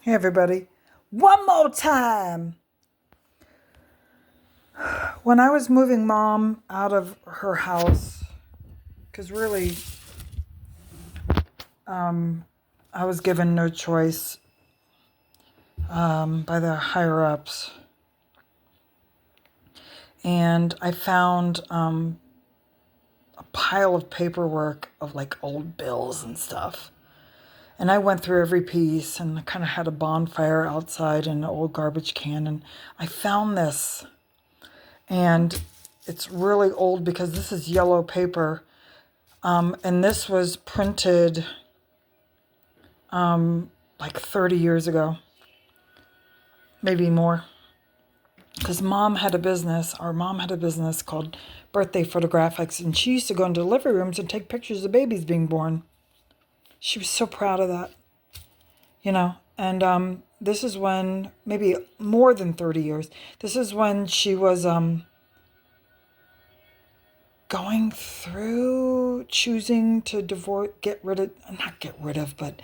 Hey, everybody. One more time. When I was moving mom out of her house, because really, I was given no choice by the higher ups. And I found a pile of paperwork of like old bills and stuff. And I went through every piece and I kind of had a bonfire outside in an old garbage can. And I found this. And it's really old because this is yellow paper. And this was printed like 30 years ago, maybe more. Because our mom had a business called Birthday Photographics, and she used to go into delivery rooms and take pictures of babies being born. She was so proud of that, And this is when, maybe more than 30 years, this is when she was going through choosing to not get rid of, but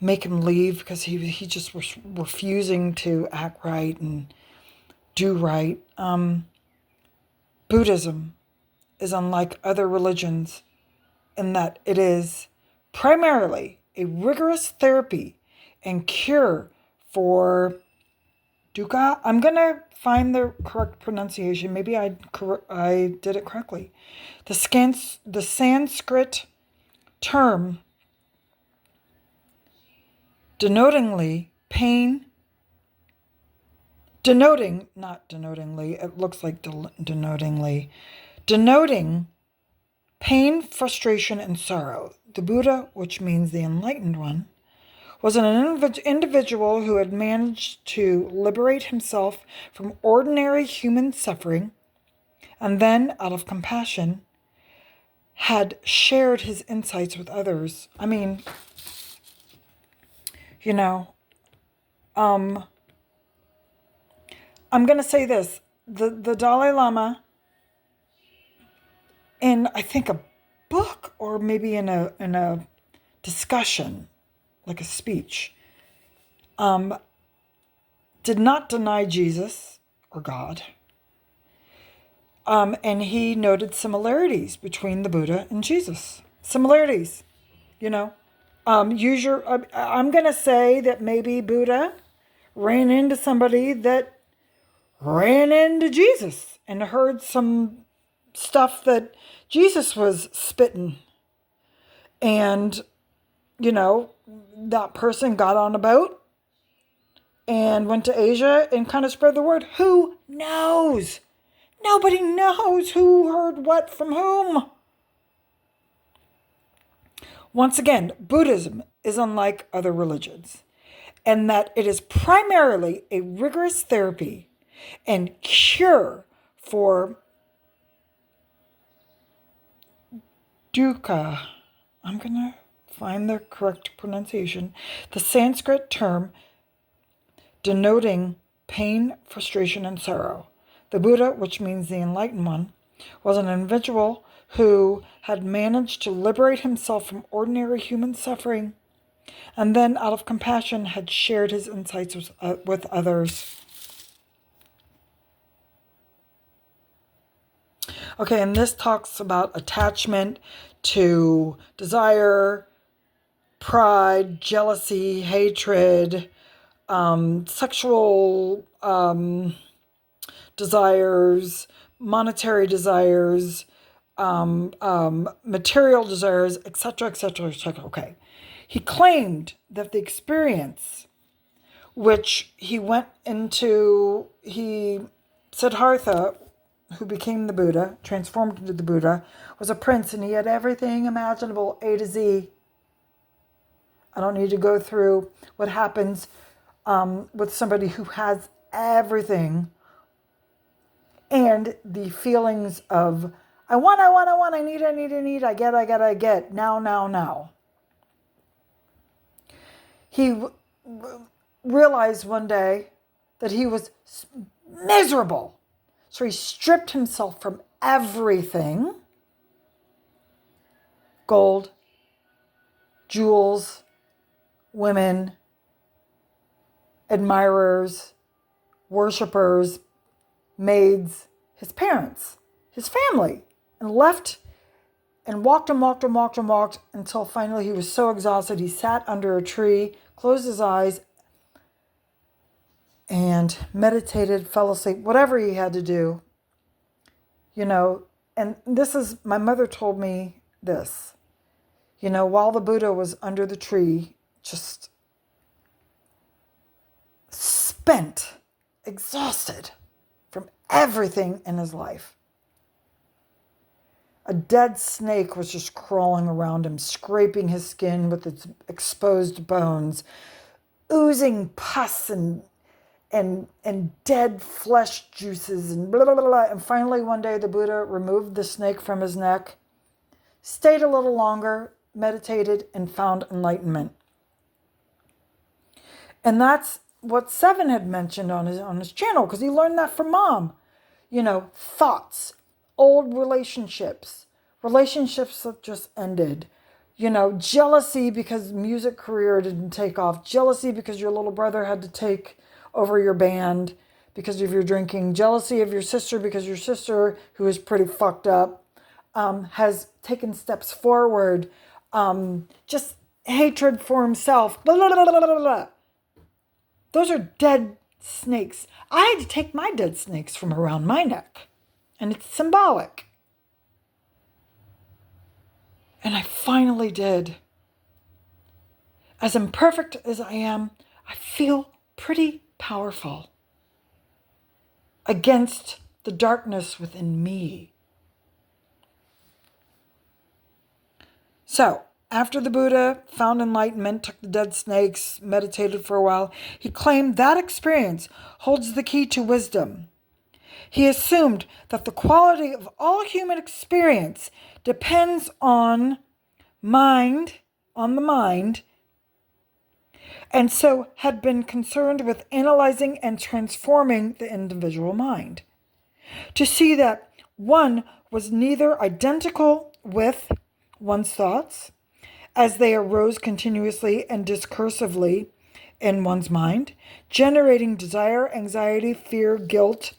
make him leave because he just was refusing to act right and do right. Buddhism is unlike other religions in that it is primarily a rigorous therapy and cure for dukkha. I'm going to find the correct pronunciation. Maybe I did it correctly. The Sanskrit term denotingly pain, denoting, not denotingly, it looks like denotingly, denoting pain, frustration, and sorrow. The Buddha, which means the enlightened one, was an individual who had managed to liberate himself from ordinary human suffering and then, out of compassion, had shared his insights with others. I mean, you know, um, I'm going to say this. The Dalai Lama, in I think a book or maybe in a discussion, like a speech, did not deny Jesus or God. And he noted similarities between the Buddha and Jesus. Similarities, you know. I'm going to say that maybe Buddha ran into somebody that ran into Jesus and heard some stuff that Jesus was spitting. And, that person got on a boat and went to Asia and kind of spread the word. Who knows? Nobody knows who heard what from whom. Once again, Buddhism is unlike other religions, and that it is primarily a rigorous therapy and cure for dukkha. I'm going to find the correct pronunciation. The Sanskrit term denoting pain, frustration, and sorrow. The Buddha, which means the enlightened one, was an individual who had managed to liberate himself from ordinary human suffering and then, out of compassion, had shared his insights with others. Okay, and this talks about attachment to desire, pride, jealousy, hatred, sexual desires, monetary desires, material desires, etc., etc., etc. Okay. He claimed that the experience which Siddhartha, who became the Buddha, transformed into the Buddha, was a prince and he had everything imaginable, A to Z. I don't need to go through what happens with somebody who has everything and the feelings of, I want, I need, I get, now. He realized one day that he was miserable. So he stripped himself from everything: gold, jewels, women, admirers, worshippers, maids, his parents, his family, and left and walked and walked and walked and walked until finally he was so exhausted he sat under a tree, closed his eyes, and meditated, fell asleep, whatever he had to do, And my mother told me this, while the Buddha was under the tree, just spent, exhausted from everything in his life. A dead snake was just crawling around him, scraping his skin with its exposed bones, oozing pus and dead flesh juices and blah, blah, blah, blah. And finally, one day, the Buddha removed the snake from his neck, stayed a little longer, meditated, and found enlightenment. And that's what Seven had mentioned on his channel, because he learned that from Mom. Thoughts, old relationships that just ended. Jealousy because music career didn't take off. Jealousy because your little brother had to take over your band because of your drinking. Jealousy of your sister because your sister, who is pretty fucked up, has taken steps forward. Just hatred for himself. Blah, blah, blah, blah, blah, blah. Those are dead snakes. I had to take my dead snakes from around my neck. And it's symbolic. And I finally did. As imperfect as I am, I feel pretty powerful against the darkness within me. So, after the Buddha found enlightenment, took the dead snakes, meditated for a while, he claimed that experience holds the key to wisdom. He assumed that the quality of all human experience depends on the mind, and so had been concerned with analyzing and transforming the individual mind. To see that one was neither identical with one's thoughts, as they arose continuously and discursively in one's mind, generating desire, anxiety, fear, guilt,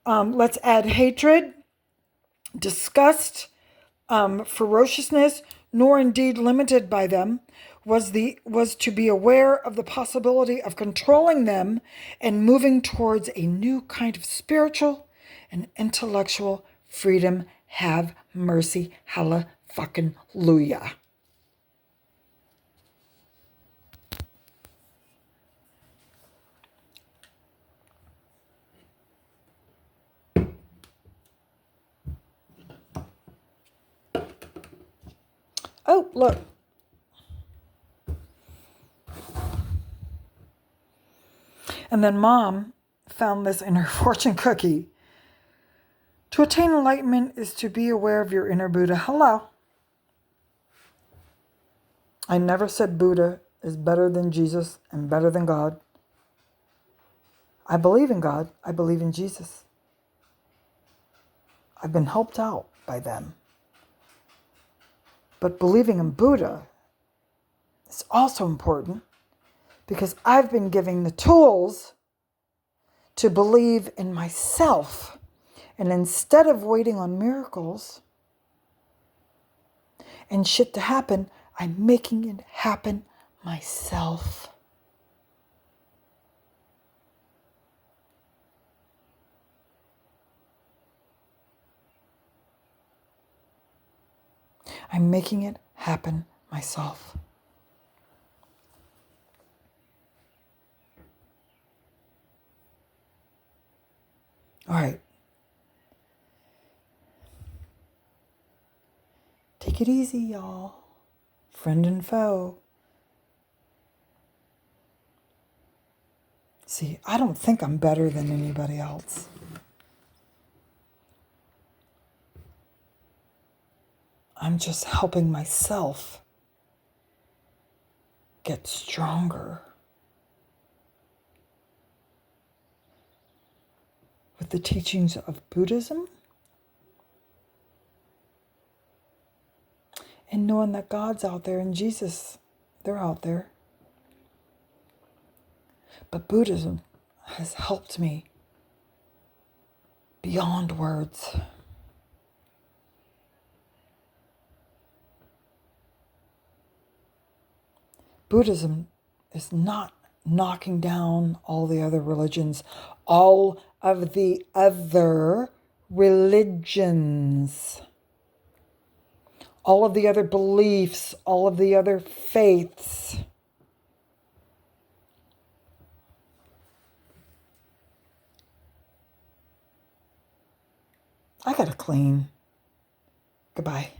let's add hatred, disgust, ferociousness, nor indeed limited by them, was to be aware of the possibility of controlling them and moving towards a new kind of spiritual and intellectual freedom. Have mercy, hallelujah. Oh, look. And then Mom found this in her fortune cookie. To attain enlightenment is to be aware of your inner Buddha. Hello. I never said Buddha is better than Jesus and better than God. I believe in God. I believe in Jesus. I've been helped out by them. But believing in Buddha is also important because I've been given the tools to believe in myself. And instead of waiting on miracles and shit to happen, I'm making it happen myself. I'm making it happen myself. All right. Take it easy, y'all. Friend and foe. See, I don't think I'm better than anybody else. I'm just helping myself get stronger with the teachings of Buddhism and knowing that God's out there and Jesus, they're out there. But Buddhism has helped me beyond words. Buddhism is not knocking down all the other religions, all of the other religions, all of the other beliefs, all of the other faiths. I gotta clean. Goodbye.